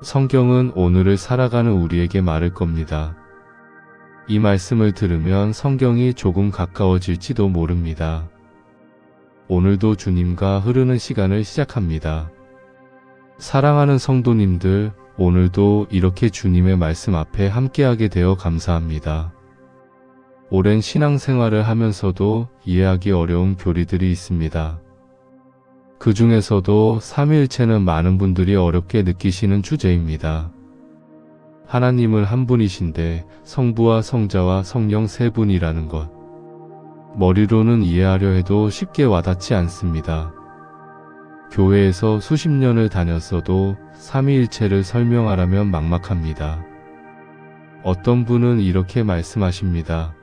성경은 오늘을 살아가는 우리에게 말할 겁니다. 이 말씀을 들으면 성경이 조금 가까워질지도 모릅니다. 오늘도 주님과 흐르는 시간을 시작합니다. 사랑하는 성도님들, 오늘도 이렇게 주님의 말씀 앞에 함께하게 되어 감사합니다. 오랜 신앙생활을 하면서도 이해하기 어려운 교리들이 있습니다. 그 중에서도 삼위일체는 많은 분들이 어렵게 느끼시는 주제입니다. 하나님은 한 분이신데 성부와 성자와 성령 세 분이라는 것. 머리로는 이해하려 해도 쉽게 와닿지 않습니다. 교회에서 수십 년을 다녔어도 삼위일체를 설명하라면 막막합니다. 어떤 분은 이렇게 말씀하십니다.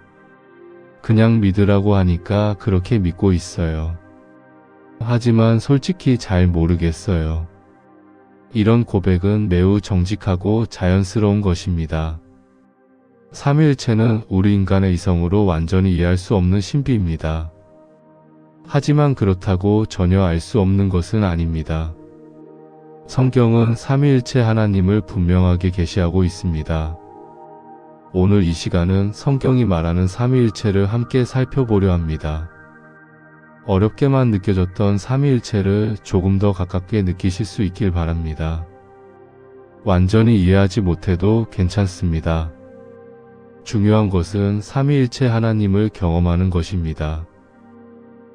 그냥 믿으라고 하니까 그렇게 믿고 있어요. 하지만 솔직히 잘 모르겠어요. 이런 고백은 매우 정직하고 자연스러운 것입니다. 삼위일체는 우리 인간의 이성으로 완전히 이해할 수 없는 신비입니다. 하지만 그렇다고 전혀 알 수 없는 것은 아닙니다. 성경은 삼위일체 하나님을 분명하게 계시하고 있습니다. 오늘 이 시간은 성경이 말하는 삼위일체를 함께 살펴보려 합니다. 어렵게만 느껴졌던 삼위일체를 조금 더 가깝게 느끼실 수 있길 바랍니다. 완전히 이해하지 못해도 괜찮습니다. 중요한 것은 삼위일체 하나님을 경험하는 것입니다.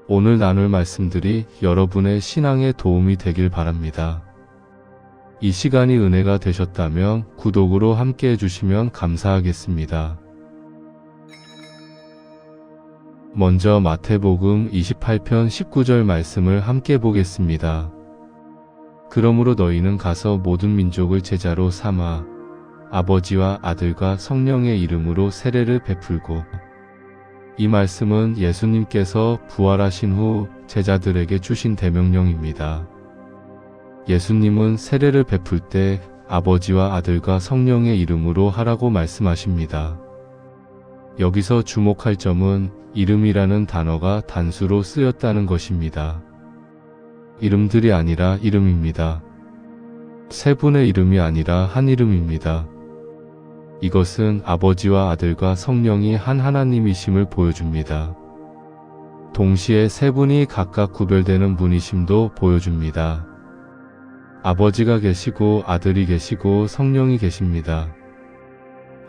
오늘 나눌 말씀들이 여러분의 신앙에 도움이 되길 바랍니다. 이 시간이 은혜가 되셨다면 구독으로 함께 해주시면 감사하겠습니다. 먼저 마태복음 28편 19절 말씀을 함께 보겠습니다. 그러므로 너희는 가서 모든 민족을 제자로 삼아 아버지와 아들과 성령의 이름으로 세례를 베풀고. 이 말씀은 예수님께서 부활하신 후 제자들에게 주신 대명령입니다. 예수님은 세례를 베풀 때 아버지와 아들과 성령의 이름으로 하라고 말씀하십니다. 여기서 주목할 점은 이름이라는 단어가 단수로 쓰였다는 것입니다. 이름들이 아니라 이름입니다. 세 분의 이름이 아니라 한 이름입니다. 이것은 아버지와 아들과 성령이 한 하나님이심을 보여줍니다. 동시에 세 분이 각각 구별되는 분이심도 보여줍니다. 아버지가 계시고 아들이 계시고 성령이 계십니다.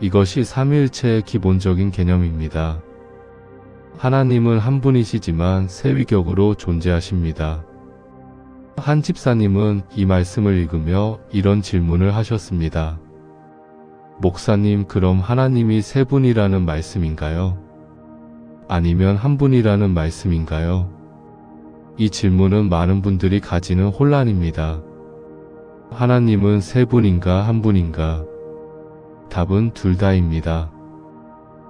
이것이 삼위일체의 기본적인 개념입니다. 하나님은 한 분이시지만 세 위격으로 존재하십니다. 한 집사님은 이 말씀을 읽으며 이런 질문을 하셨습니다. 목사님, 그럼 하나님이 세 분이라는 말씀인가요? 아니면 한 분이라는 말씀인가요? 이 질문은 많은 분들이 가지는 혼란입니다. 하나님은 세 분인가 한 분인가? 답은 둘 다입니다.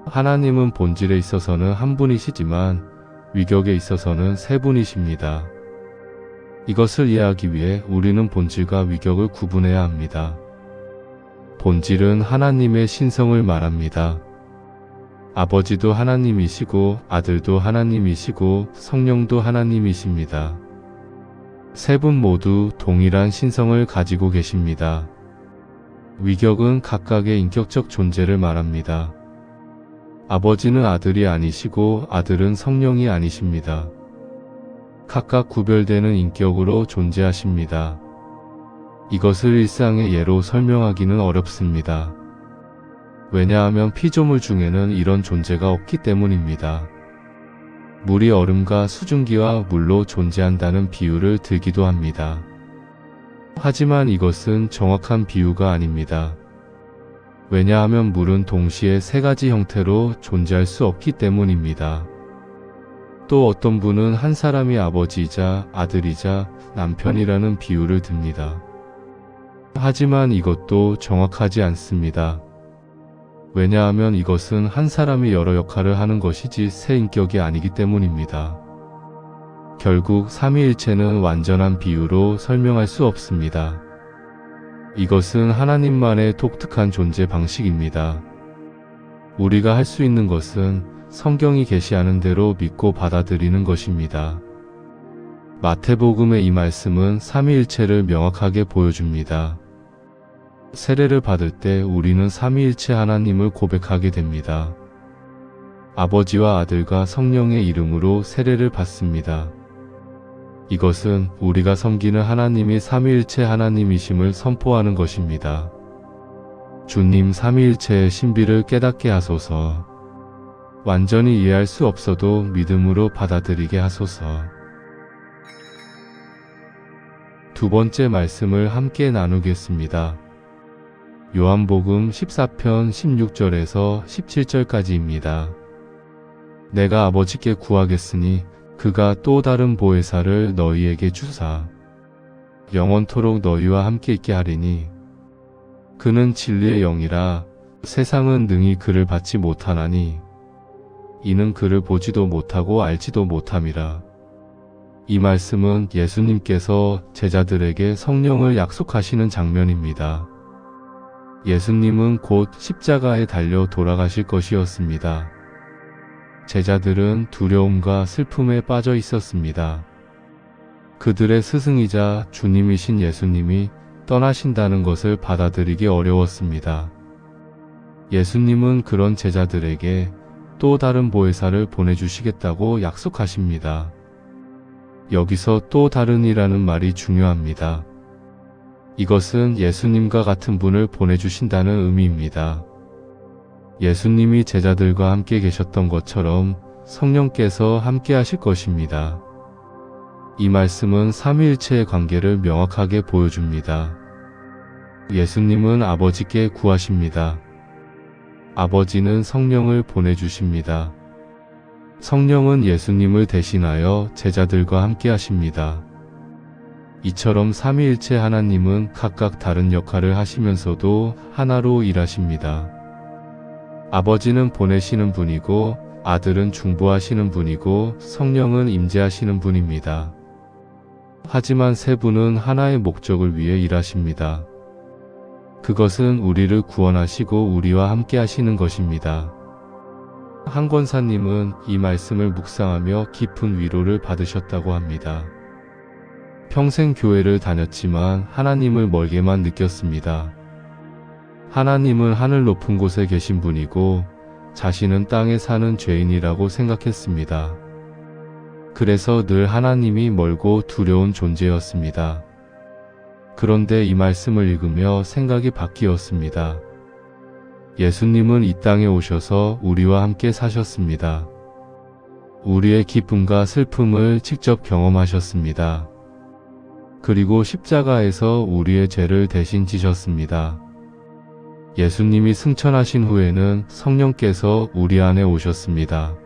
하나님은 본질에 있어서는 한 분이시지만 위격에 있어서는 세 분이십니다. 이것을 이해하기 위해 우리는 본질과 위격을 구분해야 합니다. 본질은 하나님의 신성을 말합니다. 아버지도 하나님이시고 아들도 하나님이시고 성령도 하나님이십니다. 세 분 모두 동일한 신성을 가지고 계십니다. 위격은 각각의 인격적 존재를 말합니다. 아버지는 아들이 아니시고 아들은 성령이 아니십니다. 각각 구별되는 인격으로 존재하십니다. 이것을 일상의 예로 설명하기는 어렵습니다. 왜냐하면 피조물 중에는 이런 존재가 없기 때문입니다. 물이 얼음과 수증기와 물로 존재한다는 비유를 들기도 합니다. 하지만 이것은 정확한 비유가 아닙니다. 왜냐하면 물은 동시에 세 가지 형태로 존재할 수 없기 때문입니다. 또 어떤 분은 한 사람이 아버지이자 아들이자 남편이라는 비유를 듭니다. 하지만 이것도 정확하지 않습니다. 왜냐하면 이것은 한 사람이 여러 역할을 하는 것이지 세 인격이 아니기 때문입니다. 결국 삼위일체는 완전한 비유로 설명할 수 없습니다. 이것은 하나님만의 독특한 존재 방식입니다. 우리가 할 수 있는 것은 성경이 계시하는 대로 믿고 받아들이는 것입니다. 마태복음의 이 말씀은 삼위일체를 명확하게 보여줍니다. 세례를 받을 때 우리는 삼위일체 하나님을 고백하게 됩니다. 아버지와 아들과 성령의 이름으로 세례를 받습니다. 이것은 우리가 섬기는 하나님이 삼위일체 하나님이심을 선포하는 것입니다. 주님 삼위일체의 신비를 깨닫게 하소서. 완전히 이해할 수 없어도 믿음으로 받아들이게 하소서. 두 번째 말씀을 함께 나누겠습니다. 요한복음 14편 16절에서 17절까지입니다. 내가 아버지께 구하겠으니 그가 또 다른 보혜사를 너희에게 주사 영원토록 너희와 함께 있게 하리니 그는 진리의 영이라 세상은 능히 그를 받지 못하나니 이는 그를 보지도 못하고 알지도 못함이라. 이 말씀은 예수님께서 제자들에게 성령을 약속하시는 장면입니다. 예수님은 곧 십자가에 달려 돌아가실 것이었습니다. 제자들은 두려움과 슬픔에 빠져 있었습니다. 그들의 스승이자 주님이신 예수님이 떠나신다는 것을 받아들이기 어려웠습니다. 예수님은 그런 제자들에게 또 다른 보혜사를 보내주시겠다고 약속하십니다. 여기서 또 다른이라는 말이 중요합니다. 이것은 예수님과 같은 분을 보내주신다는 의미입니다. 예수님이 제자들과 함께 계셨던 것처럼 성령께서 함께 하실 것입니다. 이 말씀은 삼위일체의 관계를 명확하게 보여줍니다. 예수님은 아버지께 구하십니다. 아버지는 성령을 보내주십니다. 성령은 예수님을 대신하여 제자들과 함께 하십니다. 이처럼 삼위일체 하나님은 각각 다른 역할을 하시면서도 하나로 일하십니다. 아버지는 보내시는 분이고 아들은 중보하시는 분이고 성령은 임재하시는 분입니다. 하지만 세 분은 하나의 목적을 위해 일하십니다. 그것은 우리를 구원하시고 우리와 함께 하시는 것입니다. 한 권사님은 이 말씀을 묵상하며 깊은 위로를 받으셨다고 합니다. 평생 교회를 다녔지만 하나님을 멀게만 느꼈습니다. 하나님은 하늘 높은 곳에 계신 분이고 자신은 땅에 사는 죄인이라고 생각했습니다. 그래서 늘 하나님이 멀고 두려운 존재였습니다. 그런데 이 말씀을 읽으며 생각이 바뀌었습니다. 예수님은 이 땅에 오셔서 우리와 함께 사셨습니다. 우리의 기쁨과 슬픔을 직접 경험하셨습니다. 그리고 십자가에서 우리의 죄를 대신 지셨습니다. 예수님이 승천하신 후에는 성령께서 우리 안에 오셨습니다.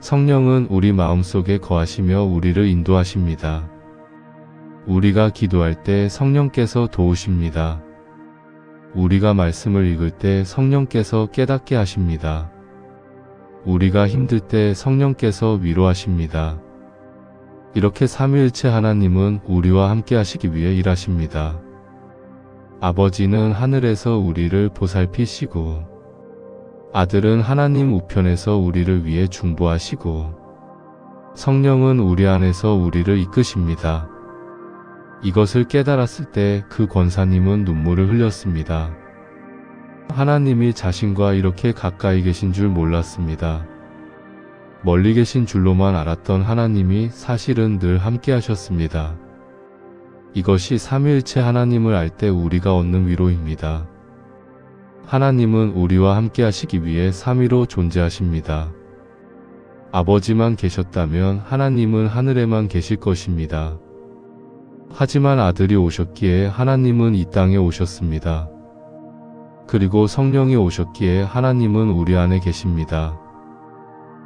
성령은 우리 마음속에 거하시며 우리를 인도하십니다. 우리가 기도할 때 성령께서 도우십니다. 우리가 말씀을 읽을 때 성령께서 깨닫게 하십니다. 우리가 힘들 때 성령께서 위로하십니다. 이렇게 삼위일체 하나님은 우리와 함께 하시기 위해 일하십니다. 아버지는 하늘에서 우리를 보살피시고 아들은 하나님 우편에서 우리를 위해 중보하시고 성령은 우리 안에서 우리를 이끄십니다. 이것을 깨달았을 때 그 권사님은 눈물을 흘렸습니다. 하나님이 자신과 이렇게 가까이 계신 줄 몰랐습니다. 멀리 계신 줄로만 알았던 하나님이 사실은 늘 함께 하셨습니다. 이것이 삼위일체 하나님을 알 때 우리가 얻는 위로입니다. 하나님은 우리와 함께 하시기 위해 삼위로 존재하십니다. 아버지만 계셨다면 하나님은 하늘에만 계실 것입니다. 하지만 아들이 오셨기에 하나님은 이 땅에 오셨습니다. 그리고 성령이 오셨기에 하나님은 우리 안에 계십니다.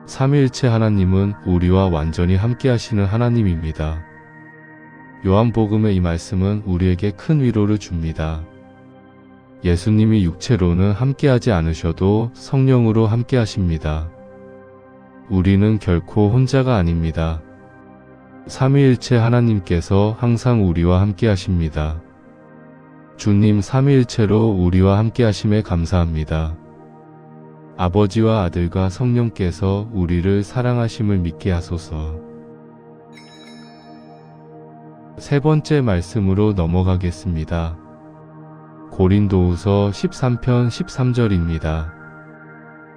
삼위일체 하나님은 우리와 완전히 함께 하시는 하나님입니다. 요한복음의 이 말씀은 우리에게 큰 위로를 줍니다. 예수님이 육체로는 함께하지 않으셔도 성령으로 함께 하십니다. 우리는 결코 혼자가 아닙니다. 삼위일체 하나님께서 항상 우리와 함께 하십니다. 주님 삼위일체로 우리와 함께 하심에 감사합니다. 아버지와 아들과 성령께서 우리를 사랑하심을 믿게 하소서. 세 번째 말씀으로 넘어가겠습니다. 고린도후서 13편 13절입니다.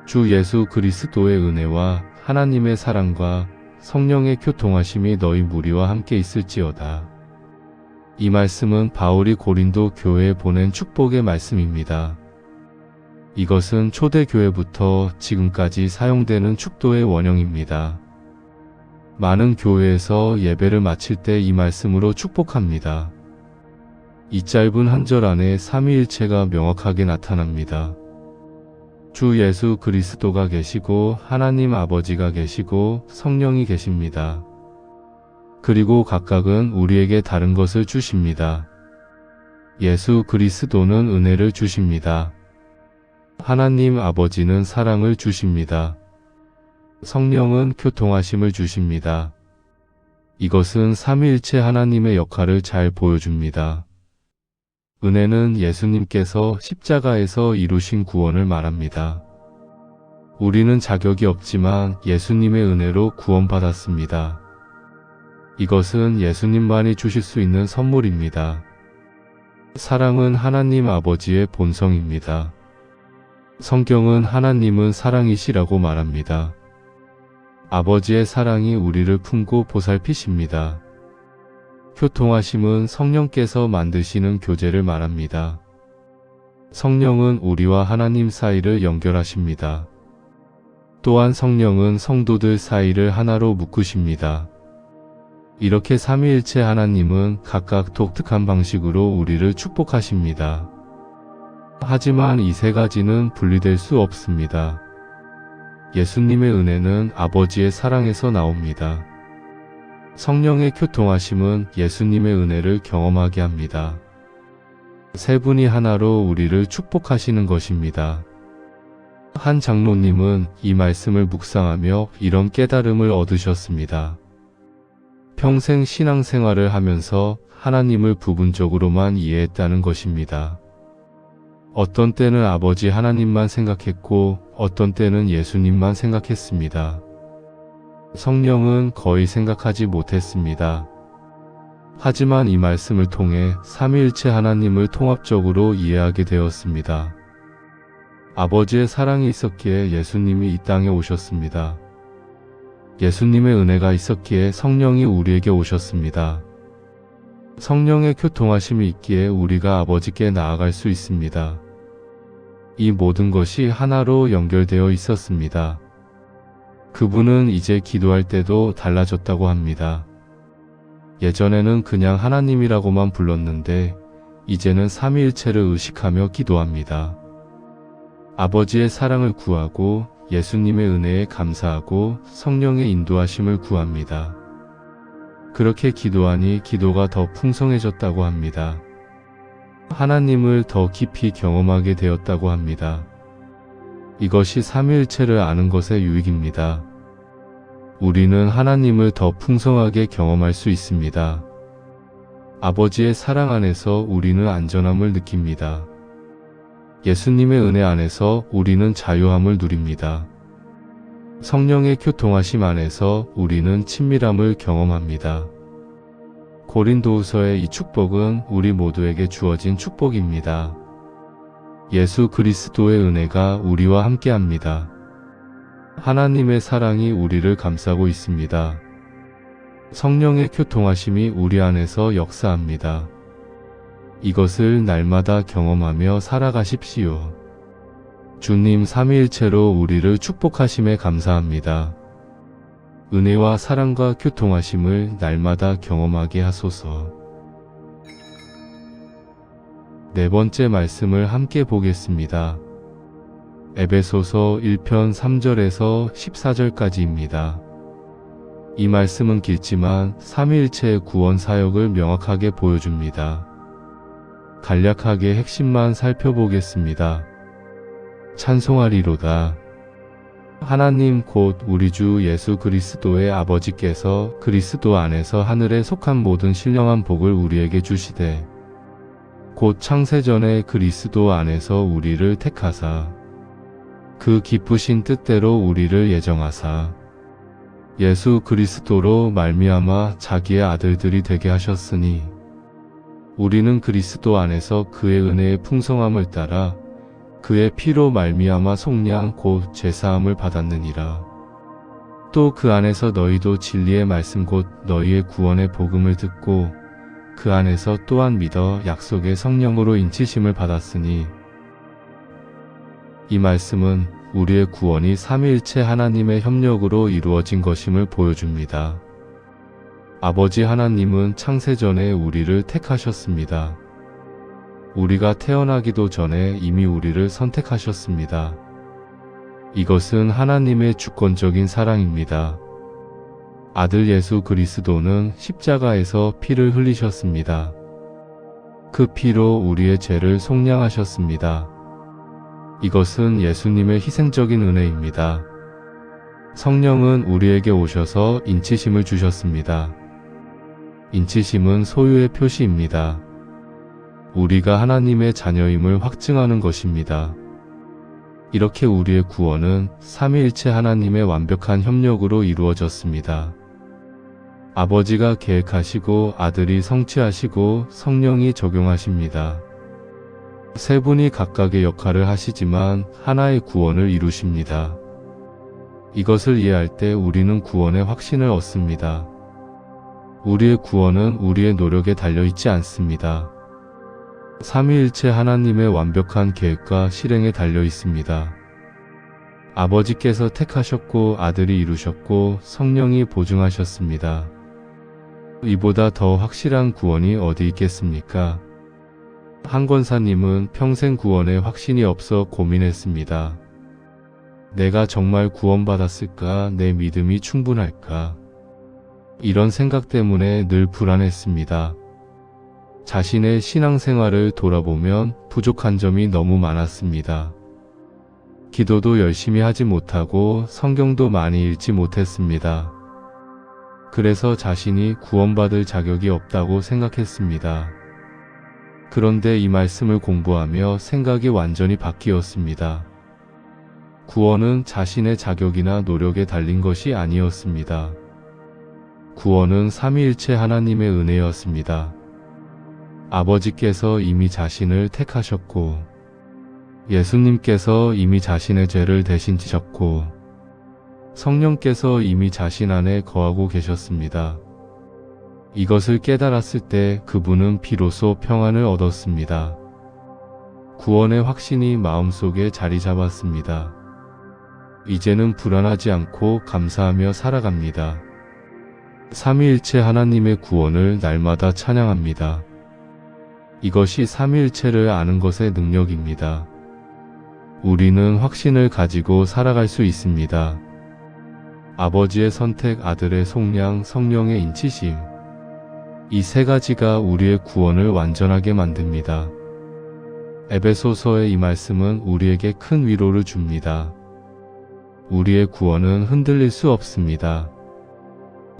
주 예수 그리스도의 은혜와 하나님의 사랑과 성령의 교통하심이 너희 무리와 함께 있을지어다. 이 말씀은 바울이 고린도 교회에 보낸 축복의 말씀입니다. 이것은 초대교회부터 지금까지 사용되는 축도의 원형입니다. 많은 교회에서 예배를 마칠 때 이 말씀으로 축복합니다. 이 짧은 한 절 안에 삼위일체가 명확하게 나타납니다. 주 예수 그리스도가 계시고 하나님 아버지가 계시고 성령이 계십니다. 그리고 각각은 우리에게 다른 것을 주십니다. 예수 그리스도는 은혜를 주십니다. 하나님 아버지는 사랑을 주십니다. 성령은 교통하심을 주십니다. 이것은 삼위일체 하나님의 역할을 잘 보여줍니다. 은혜는 예수님께서 십자가에서 이루신 구원을 말합니다. 우리는 자격이 없지만 예수님의 은혜로 구원받았습니다. 이것은 예수님만이 주실 수 있는 선물입니다. 사랑은 하나님 아버지의 본성입니다. 성경은 하나님은 사랑이시라고 말합니다. 아버지의 사랑이 우리를 품고 보살피십니다. 교통하심은 성령께서 만드시는 교제를 말합니다. 성령은 우리와 하나님 사이를 연결하십니다. 또한 성령은 성도들 사이를 하나로 묶으십니다. 이렇게 삼위일체 하나님은 각각 독특한 방식으로 우리를 축복하십니다. 하지만 이 세 가지는 분리될 수 없습니다. 예수님의 은혜는 아버지의 사랑에서 나옵니다. 성령의 교통하심은 예수님의 은혜를 경험하게 합니다. 세 분이 하나로 우리를 축복하시는 것입니다. 한 장로님은 이 말씀을 묵상하며 이런 깨달음을 얻으셨습니다. 평생 신앙생활을 하면서 하나님을 부분적으로만 이해했다는 것입니다. 어떤 때는 아버지 하나님만 생각했고 어떤 때는 예수님만 생각했습니다. 성령은 거의 생각하지 못했습니다. 하지만 이 말씀을 통해 삼위일체 하나님을 통합적으로 이해하게 되었습니다. 아버지의 사랑이 있었기에 예수님이 이 땅에 오셨습니다. 예수님의 은혜가 있었기에 성령이 우리에게 오셨습니다. 성령의 교통하심이 있기에 우리가 아버지께 나아갈 수 있습니다. 이 모든 것이 하나로 연결되어 있었습니다. 그분은 이제 기도할 때도 달라졌다고 합니다. 예전에는 그냥 하나님이라고만 불렀는데 이제는 삼위일체를 의식하며 기도합니다. 아버지의 사랑을 구하고 예수님의 은혜에 감사하고 성령의 인도하심을 구합니다. 그렇게 기도하니 기도가 더 풍성해졌다고 합니다. 하나님을 더 깊이 경험하게 되었다고 합니다. 이것이 삼위일체를 아는 것의 유익입니다. 우리는 하나님을 더 풍성하게 경험할 수 있습니다. 아버지의 사랑 안에서 우리는 안전함을 느낍니다. 예수님의 은혜 안에서 우리는 자유함을 누립니다. 성령의 교통하심 안에서 우리는 친밀함을 경험합니다. 고린도후서의 이 축복은 우리 모두에게 주어진 축복입니다. 예수 그리스도의 은혜가 우리와 함께합니다. 하나님의 사랑이 우리를 감싸고 있습니다. 성령의 교통하심이 우리 안에서 역사합니다. 이것을 날마다 경험하며 살아가십시오. 주님 삼위일체로 우리를 축복하심에 감사합니다. 은혜와 사랑과 교통하심을 날마다 경험하게 하소서. 네 번째 말씀을 함께 보겠습니다. 에베소서 1편 3절에서 14절까지입니다. 이 말씀은 길지만 삼위일체의 구원 사역을 명확하게 보여줍니다. 간략하게 핵심만 살펴보겠습니다. 찬송하리로다. 하나님 곧 우리 주 예수 그리스도의 아버지께서 그리스도 안에서 하늘에 속한 모든 신령한 복을 우리에게 주시되 곧 창세전에 그리스도 안에서 우리를 택하사 그 기쁘신 뜻대로 우리를 예정하사 예수 그리스도로 말미암아 자기의 아들들이 되게 하셨으니 우리는 그리스도 안에서 그의 은혜의 풍성함을 따라 그의 피로 말미암아 속량 곧 제사함을 받았느니라. 또 그 안에서 너희도 진리의 말씀 곧 너희의 구원의 복음을 듣고 그 안에서 또한 믿어 약속의 성령으로 인치심을 받았으니 이 말씀은 우리의 구원이 삼위일체 하나님의 협력으로 이루어진 것임을 보여줍니다. 아버지 하나님은 창세전에 우리를 택하셨습니다. 우리가 태어나기도 전에 이미 우리를 선택하셨습니다. 이것은 하나님의 주권적인 사랑입니다. 아들 예수 그리스도는 십자가에서 피를 흘리셨습니다. 그 피로 우리의 죄를 속량하셨습니다. 이것은 예수님의 희생적인 은혜입니다. 성령은 우리에게 오셔서 인치심을 주셨습니다. 인치심은 소유의 표시입니다. 우리가 하나님의 자녀임을 확증하는 것입니다. 이렇게 우리의 구원은 삼위일체 하나님의 완벽한 협력으로 이루어졌습니다. 아버지가 계획하시고 아들이 성취하시고 성령이 적용하십니다. 세 분이 각각의 역할을 하시지만 하나의 구원을 이루십니다. 이것을 이해할 때 우리는 구원의 확신을 얻습니다. 우리의 구원은 우리의 노력에 달려있지 않습니다. 삼위일체 하나님의 완벽한 계획과 실행에 달려있습니다. 아버지께서 택하셨고 아들이 이루셨고 성령이 보증하셨습니다. 이보다 더 확실한 구원이 어디 있겠습니까? 한 권사님은 평생 구원에 확신이 없어 고민했습니다. 내가 정말 구원받았을까? 내 믿음이 충분할까? 이런 생각 때문에 늘 불안했습니다. 자신의 신앙생활을 돌아보면 부족한 점이 너무 많았습니다. 기도도 열심히 하지 못하고 성경도 많이 읽지 못했습니다. 그래서 자신이 구원받을 자격이 없다고 생각했습니다. 그런데 이 말씀을 공부하며 생각이 완전히 바뀌었습니다. 구원은 자신의 자격이나 노력에 달린 것이 아니었습니다. 구원은 삼위일체 하나님의 은혜였습니다. 아버지께서 이미 자신을 택하셨고 예수님께서 이미 자신의 죄를 대신 지셨고 성령께서 이미 자신 안에 거하고 계셨습니다. 이것을 깨달았을 때 그분은 비로소 평안을 얻었습니다. 구원의 확신이 마음속에 자리 잡았습니다. 이제는 불안하지 않고 감사하며 살아갑니다. 삼위일체 하나님의 구원을 날마다 찬양합니다. 이것이 삼위일체를 아는 것의 능력입니다. 우리는 확신을 가지고 살아갈 수 있습니다. 아버지의 선택, 아들의 속량, 성령의 인치심. 이 세 가지가 우리의 구원을 완전하게 만듭니다. 에베소서의 이 말씀은 우리에게 큰 위로를 줍니다. 우리의 구원은 흔들릴 수 없습니다.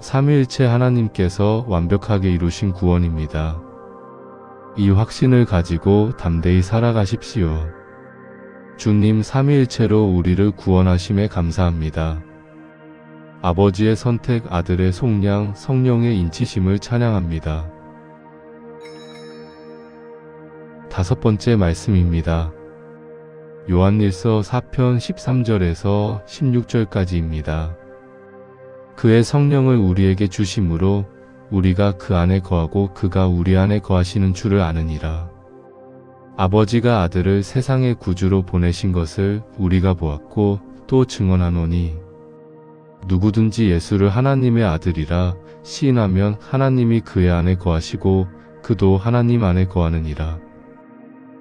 삼위일체 하나님께서 완벽하게 이루신 구원입니다. 이 확신을 가지고 담대히 살아가십시오. 주님 삼위일체로 우리를 구원하심에 감사합니다. 아버지의 선택, 아들의 속량, 성령의 인치심을 찬양합니다. 5번째 말씀입니다. 요한일서 4편 13절에서 16절까지입니다. 그의 성령을 우리에게 주심으로 우리가 그 안에 거하고 그가 우리 안에 거하시는 줄을 아느니라. 아버지가 아들을 세상의 구주로 보내신 것을 우리가 보았고 또 증언하노니 누구든지 예수를 하나님의 아들이라 시인하면 하나님이 그의 안에 거하시고 그도 하나님 안에 거하느니라.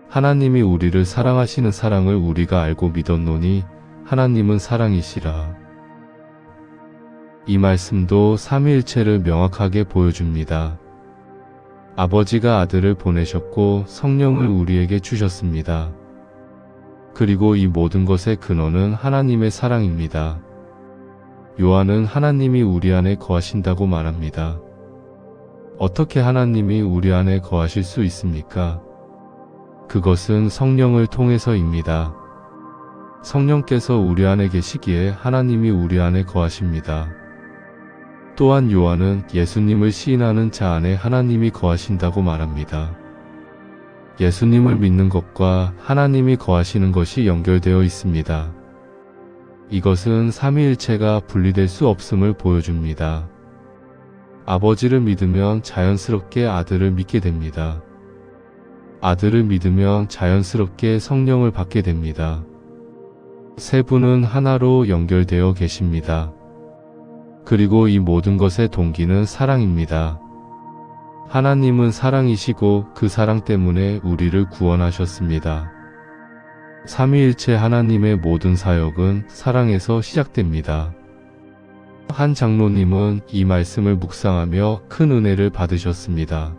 하나님이 우리를 사랑하시는 사랑을 우리가 알고 믿었노니 하나님은 사랑이시라. 이 말씀도 삼위일체를 명확하게 보여줍니다. 아버지가 아들을 보내셨고 성령을 우리에게 주셨습니다. 그리고 이 모든 것의 근원은 하나님의 사랑입니다. 요한은 하나님이 우리 안에 거하신다고 말합니다. 어떻게 하나님이 우리 안에 거하실 수 있습니까? 그것은 성령을 통해서입니다. 성령께서 우리 안에 계시기에 하나님이 우리 안에 거하십니다. 또한 요한은 예수님을 시인하는 자 안에 하나님이 거하신다고 말합니다. 예수님을 믿는 것과 하나님이 거하시는 것이 연결되어 있습니다. 이것은 삼위일체가 분리될 수 없음을 보여줍니다. 아버지를 믿으면 자연스럽게 아들을 믿게 됩니다. 아들을 믿으면 자연스럽게 성령을 받게 됩니다. 세 분은 하나로 연결되어 계십니다. 그리고 이 모든 것의 동기는 사랑입니다. 하나님은 사랑이시고 그 사랑 때문에 우리를 구원하셨습니다. 삼위일체 하나님의 모든 사역은 사랑에서 시작됩니다. 한 장로님은 이 말씀을 묵상하며 큰 은혜를 받으셨습니다.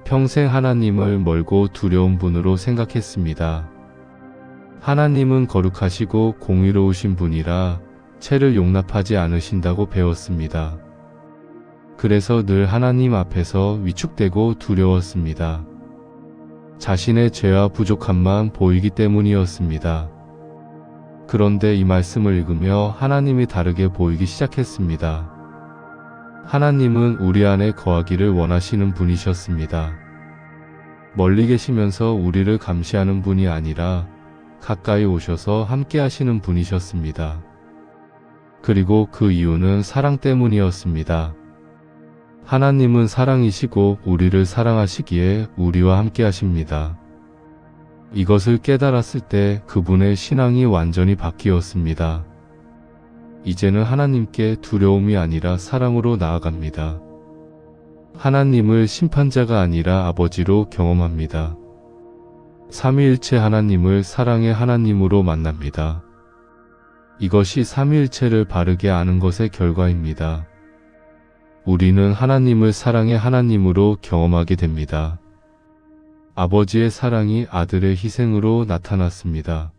평생 하나님을 멀고 두려운 분으로 생각했습니다. 하나님은 거룩하시고 공의로우신 분이라 죄를 용납하지 않으신다고 배웠습니다. 그래서 늘 하나님 앞에서 위축되고 두려웠습니다. 자신의 죄와 부족함만 보이기 때문이었습니다. 그런데 이 말씀을 읽으며 하나님이 다르게 보이기 시작했습니다. 하나님은 우리 안에 거하기를 원하시는 분이셨습니다. 멀리 계시면서 우리를 감시하는 분이 아니라 가까이 오셔서 함께 하시는 분이셨습니다. 그리고 그 이유는 사랑 때문이었습니다. 하나님은 사랑이시고 우리를 사랑하시기에 우리와 함께 하십니다. 이것을 깨달았을 때 그분의 신앙이 완전히 바뀌었습니다. 이제는 하나님께 두려움이 아니라 사랑으로 나아갑니다. 하나님을 심판자가 아니라 아버지로 경험합니다. 삼위일체 하나님을 사랑의 하나님으로 만납니다. 이것이 삼위일체를 바르게 아는 것의 결과입니다. 우리는 하나님을 사랑의 하나님으로 경험하게 됩니다. 아버지의 사랑이 아들의 희생으로 나타났습니다.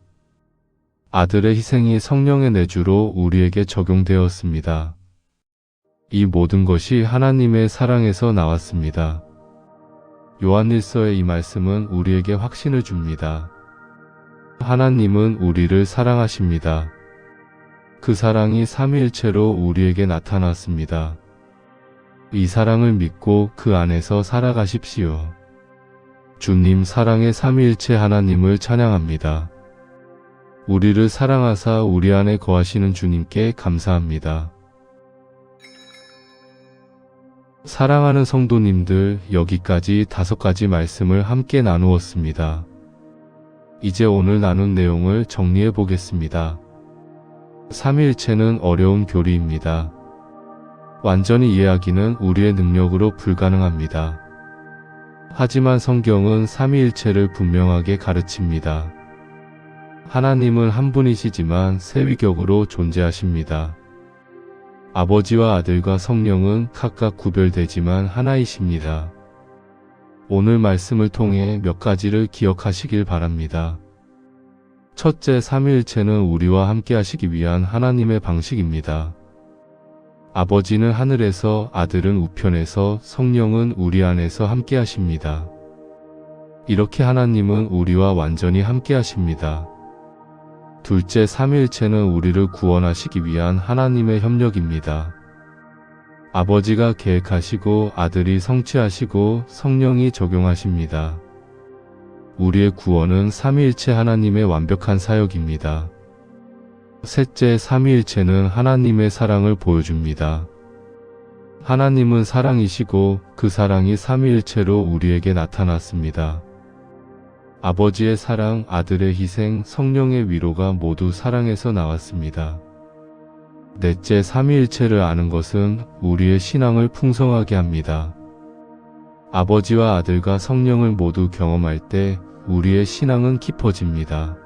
아들의 희생이 성령의 내주로 우리에게 적용되었습니다. 이 모든 것이 하나님의 사랑에서 나왔습니다. 요한일서의 이 말씀은 우리에게 확신을 줍니다. 하나님은 우리를 사랑하십니다. 그 사랑이 삼위일체로 우리에게 나타났습니다. 이 사랑을 믿고 그 안에서 살아가십시오. 주님 사랑의 삼위일체 하나님을 찬양합니다. 우리를 사랑하사 우리 안에 거하시는 주님께 감사합니다. 사랑하는 성도님들, 여기까지 5가지 말씀을 함께 나누었습니다. 이제 오늘 나눈 내용을 정리해 보겠습니다. 삼위일체는 어려운 교리입니다. 완전히 이해하기는 우리의 능력으로 불가능합니다. 하지만 성경은 삼위일체를 분명하게 가르칩니다. 하나님은 한 분이시지만 세 위격으로 존재하십니다. 아버지와 아들과 성령은 각각 구별되지만 하나이십니다. 오늘 말씀을 통해 몇 가지를 기억하시길 바랍니다. 첫째, 삼위일체는 우리와 함께 하시기 위한 하나님의 방식입니다. 아버지는 하늘에서, 아들은 우편에서, 성령은 우리 안에서 함께 하십니다. 이렇게 하나님은 우리와 완전히 함께 하십니다. 둘째, 삼위일체는 우리를 구원하시기 위한 하나님의 협력입니다. 아버지가 계획하시고 아들이 성취하시고 성령이 적용하십니다. 우리의 구원은 삼위일체 하나님의 완벽한 사역입니다. 셋째, 삼위일체는 하나님의 사랑을 보여줍니다. 하나님은 사랑이시고 그 사랑이 삼위일체로 우리에게 나타났습니다. 아버지의 사랑, 아들의 희생, 성령의 위로가 모두 사랑에서 나왔습니다. 넷째, 삼위일체를 아는 것은 우리의 신앙을 풍성하게 합니다. 아버지와 아들과 성령을 모두 경험할 때 우리의 신앙은 깊어집니다.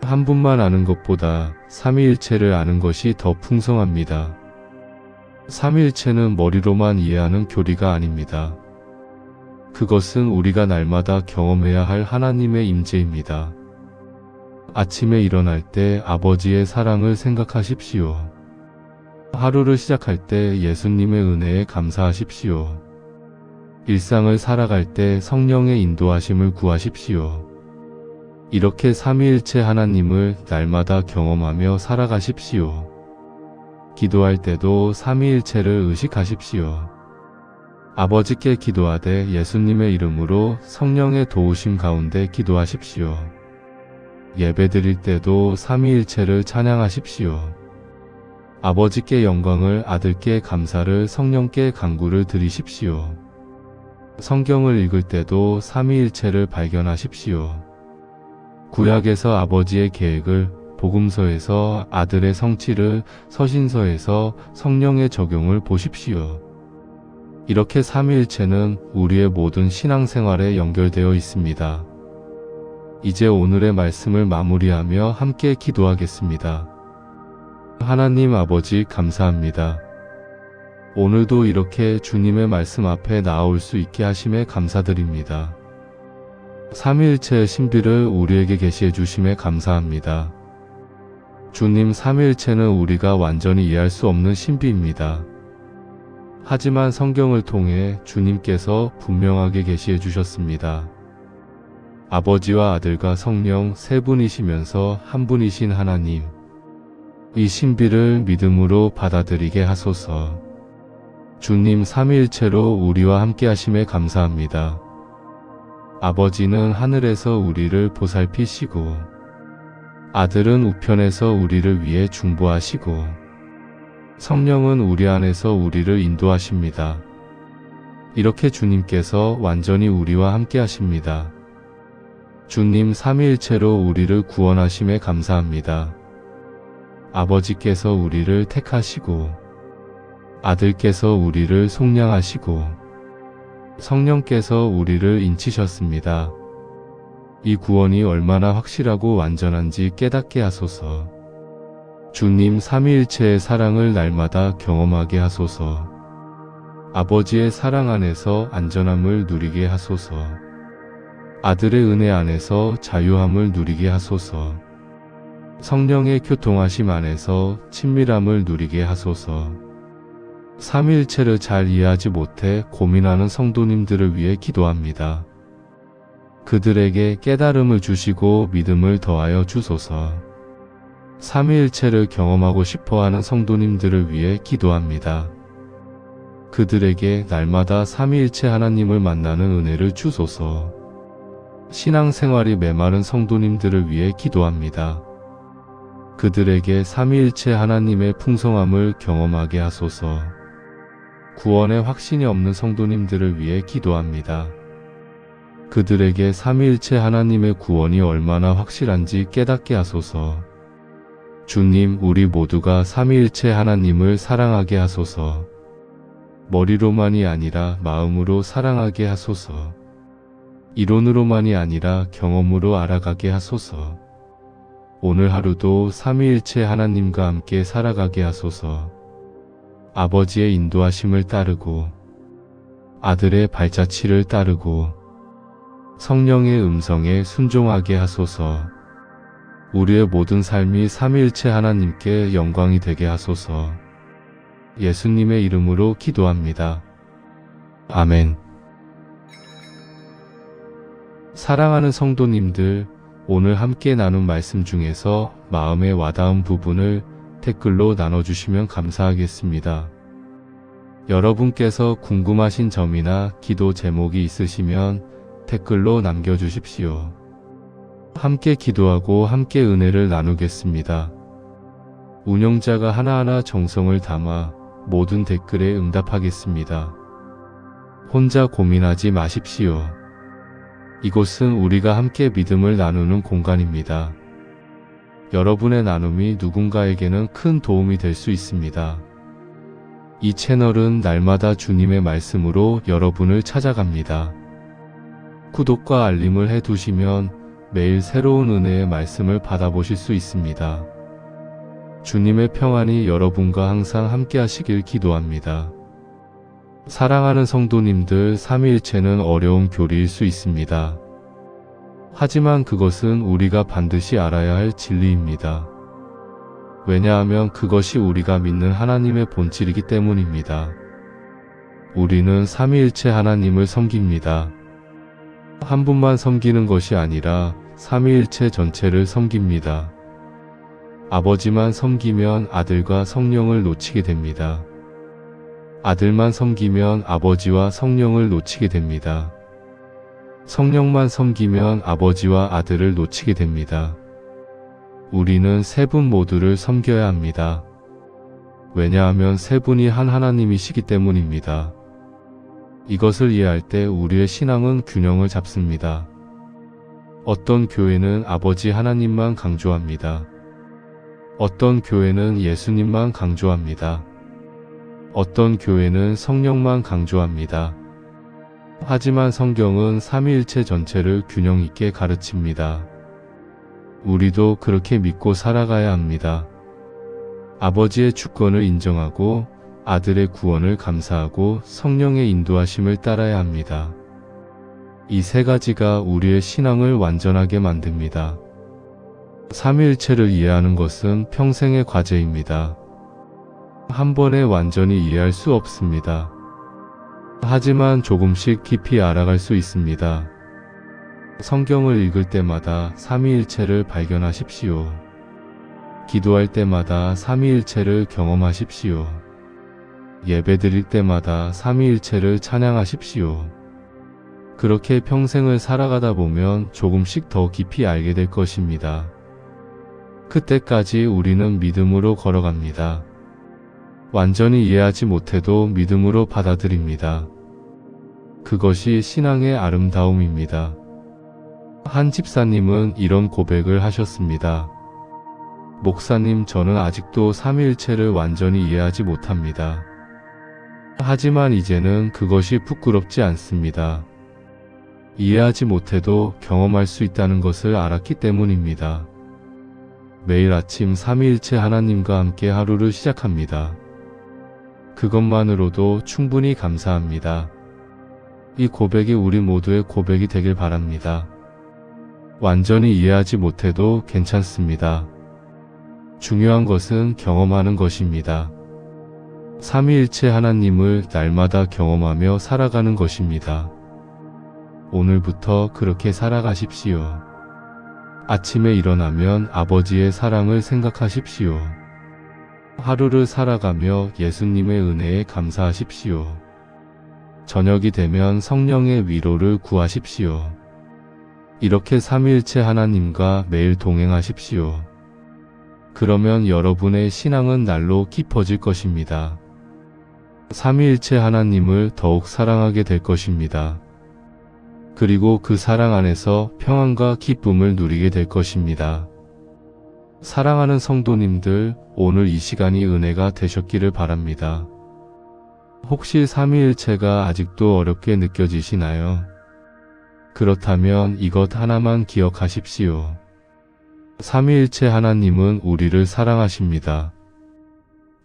한 분만 아는 것보다 삼위일체를 아는 것이 더 풍성합니다. 삼위일체는 머리로만 이해하는 교리가 아닙니다. 그것은 우리가 날마다 경험해야 할 하나님의 임재입니다. 아침에 일어날 때 아버지의 사랑을 생각하십시오. 하루를 시작할 때 예수님의 은혜에 감사하십시오. 일상을 살아갈 때 성령의 인도하심을 구하십시오. 이렇게 삼위일체 하나님을 날마다 경험하며 살아가십시오. 기도할 때도 삼위일체를 의식하십시오. 아버지께 기도하되 예수님의 이름으로 성령의 도우심 가운데 기도하십시오. 예배드릴 때도 삼위일체를 찬양하십시오. 아버지께 영광을, 아들께 감사를, 성령께 간구를 드리십시오. 성경을 읽을 때도 삼위일체를 발견하십시오. 구약에서 아버지의 계획을, 복음서에서 아들의 성취를, 서신서에서 성령의 적용을 보십시오. 이렇게 삼위일체는 우리의 모든 신앙생활에 연결되어 있습니다. 이제 오늘의 말씀을 마무리하며 함께 기도하겠습니다. 하나님 아버지 감사합니다. 오늘도 이렇게 주님의 말씀 앞에 나올 수 있게 하심에 감사드립니다. 삼위일체의 신비를 우리에게 계시해 주심에 감사합니다. 주님, 삼위일체는 우리가 완전히 이해할 수 없는 신비입니다. 하지만 성경을 통해 주님께서 분명하게 계시해 주셨습니다. 아버지와 아들과 성령 세 분이시면서 한 분이신 하나님, 이 신비를 믿음으로 받아들이게 하소서. 주님, 삼위일체로 우리와 함께 하심에 감사합니다. 아버지는 하늘에서 우리를 보살피시고, 아들은 우편에서 우리를 위해 중보하시고, 성령은 우리 안에서 우리를 인도하십니다. 이렇게 주님께서 완전히 우리와 함께 하십니다. 주님, 삼위일체로 우리를 구원하심에 감사합니다. 아버지께서 우리를 택하시고, 아들께서 우리를 속량하시고, 성령께서 우리를 인치셨습니다. 이 구원이 얼마나 확실하고 완전한지 깨닫게 하소서. 주님, 삼위일체의 사랑을 날마다 경험하게 하소서. 아버지의 사랑 안에서 안전함을 누리게 하소서. 아들의 은혜 안에서 자유함을 누리게 하소서. 성령의 교통하심 안에서 친밀함을 누리게 하소서. 삼위일체를 잘 이해하지 못해 고민하는 성도님들을 위해 기도합니다. 그들에게 깨달음을 주시고 믿음을 더하여 주소서. 삼위일체를 경험하고 싶어하는 성도님들을 위해 기도합니다. 그들에게 날마다 삼위일체 하나님을 만나는 은혜를 주소서. 신앙생활이 메마른 성도님들을 위해 기도합니다. 그들에게 삼위일체 하나님의 풍성함을 경험하게 하소서. 구원의 확신이 없는 성도님들을 위해 기도합니다. 그들에게 삼위일체 하나님의 구원이 얼마나 확실한지 깨닫게 하소서. 주님, 우리 모두가 삼위일체 하나님을 사랑하게 하소서. 머리로만이 아니라 마음으로 사랑하게 하소서. 이론으로만이 아니라 경험으로 알아가게 하소서. 오늘 하루도 삼위일체 하나님과 함께 살아가게 하소서. 아버지의 인도하심을 따르고, 아들의 발자취를 따르고, 성령의 음성에 순종하게 하소서. 우리의 모든 삶이 삼위일체 하나님께 영광이 되게 하소서. 예수님의 이름으로 기도합니다. 아멘. 사랑하는 성도님들, 오늘 함께 나눈 말씀 중에서 마음에 와닿은 부분을 댓글로 나눠주시면 감사하겠습니다. 여러분께서 궁금하신 점이나 기도 제목이 있으시면 댓글로 남겨주십시오. 함께 기도하고 함께 은혜를 나누겠습니다. 운영자가 하나하나 정성을 담아 모든 댓글에 응답하겠습니다. 혼자 고민하지 마십시오. 이곳은 우리가 함께 믿음을 나누는 공간입니다. 여러분의 나눔이 누군가에게는 큰 도움이 될 수 있습니다. 이 채널은 날마다 주님의 말씀으로 여러분을 찾아갑니다. 구독과 알림을 해두시면 매일 새로운 은혜의 말씀을 받아보실 수 있습니다. 주님의 평안이 여러분과 항상 함께 하시길 기도합니다. 사랑하는 성도님들, 삼위일체는 어려운 교리일 수 있습니다. 하지만 그것은 우리가 반드시 알아야 할 진리입니다. 왜냐하면 그것이 우리가 믿는 하나님의 본질이기 때문입니다. 우리는 삼위일체 하나님을 섬깁니다. 한 분만 섬기는 것이 아니라 삼위일체 전체를 섬깁니다. 아버지만 섬기면 아들과 성령을 놓치게 됩니다. 아들만 섬기면 아버지와 성령을 놓치게 됩니다. 성령만 섬기면 아버지와 아들을 놓치게 됩니다. 우리는 세 분 모두를 섬겨야 합니다. 왜냐하면 세 분이 한 하나님이시기 때문입니다. 이것을 이해할 때 우리의 신앙은 균형을 잡습니다. 어떤 교회는 아버지 하나님만 강조합니다. 어떤 교회는 예수님만 강조합니다. 어떤 교회는 성령만 강조합니다. 하지만 성경은 삼위일체 전체를 균형 있게 가르칩니다. 우리도 그렇게 믿고 살아가야 합니다. 아버지의 주권을 인정하고 아들의 구원을 감사하고 성령의 인도하심을 따라야 합니다. 이 세 가지가 우리의 신앙을 완전하게 만듭니다. 삼위일체를 이해하는 것은 평생의 과제입니다. 한 번에 완전히 이해할 수 없습니다. 하지만 조금씩 깊이 알아갈 수 있습니다. 성경을 읽을 때마다 삼위일체를 발견하십시오. 기도할 때마다 삼위일체를 경험하십시오. 예배드릴 때마다 삼위일체를 찬양하십시오. 그렇게 평생을 살아가다 보면 조금씩 더 깊이 알게 될 것입니다. 그때까지 우리는 믿음으로 걸어갑니다. 완전히 이해하지 못해도 믿음으로 받아들입니다. 그것이 신앙의 아름다움입니다. 한 집사님은 이런 고백을 하셨습니다. 목사님, 저는 아직도 삼위일체를 완전히 이해하지 못합니다. 하지만 이제는 그것이 부끄럽지 않습니다. 이해하지 못해도 경험할 수 있다는 것을 알았기 때문입니다. 매일 아침 삼위일체 하나님과 함께 하루를 시작합니다. 그것만으로도 충분히 감사합니다. 이 고백이 우리 모두의 고백이 되길 바랍니다. 완전히 이해하지 못해도 괜찮습니다. 중요한 것은 경험하는 것입니다. 삼위일체 하나님을 날마다 경험하며 살아가는 것입니다. 오늘부터 그렇게 살아가십시오. 아침에 일어나면 아버지의 사랑을 생각하십시오. 하루를 살아가며 예수님의 은혜에 감사하십시오. 저녁이 되면 성령의 위로를 구하십시오. 이렇게 삼위일체 하나님과 매일 동행하십시오. 그러면 여러분의 신앙은 날로 깊어질 것입니다. 삼위일체 하나님을 더욱 사랑하게 될 것입니다. 그리고 그 사랑 안에서 평안과 기쁨을 누리게 될 것입니다. 사랑하는 성도님들, 오늘 이 시간이 은혜가 되셨기를 바랍니다. 혹시 삼위일체가 아직도 어렵게 느껴지시나요? 그렇다면 이것 하나만 기억하십시오. 삼위일체 하나님은 우리를 사랑하십니다.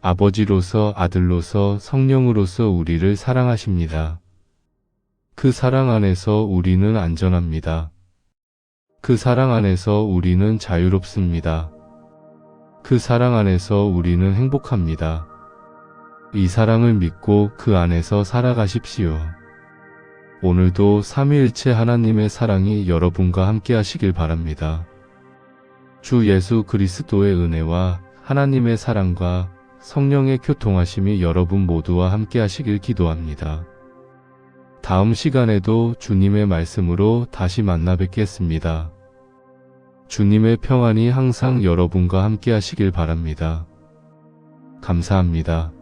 아버지로서, 아들로서, 성령으로서 우리를 사랑하십니다. 그 사랑 안에서 우리는 안전합니다. 그 사랑 안에서 우리는 자유롭습니다. 그 사랑 안에서 우리는 행복합니다. 이 사랑을 믿고 그 안에서 살아가십시오. 오늘도 삼위일체 하나님의 사랑이 여러분과 함께 하시길 바랍니다. 주 예수 그리스도의 은혜와 하나님의 사랑과 성령의 교통하심이 여러분 모두와 함께 하시길 기도합니다. 다음 시간에도 주님의 말씀으로 다시 만나 뵙겠습니다. 주님의 평안이 항상 여러분과 함께 하시길 바랍니다. 감사합니다.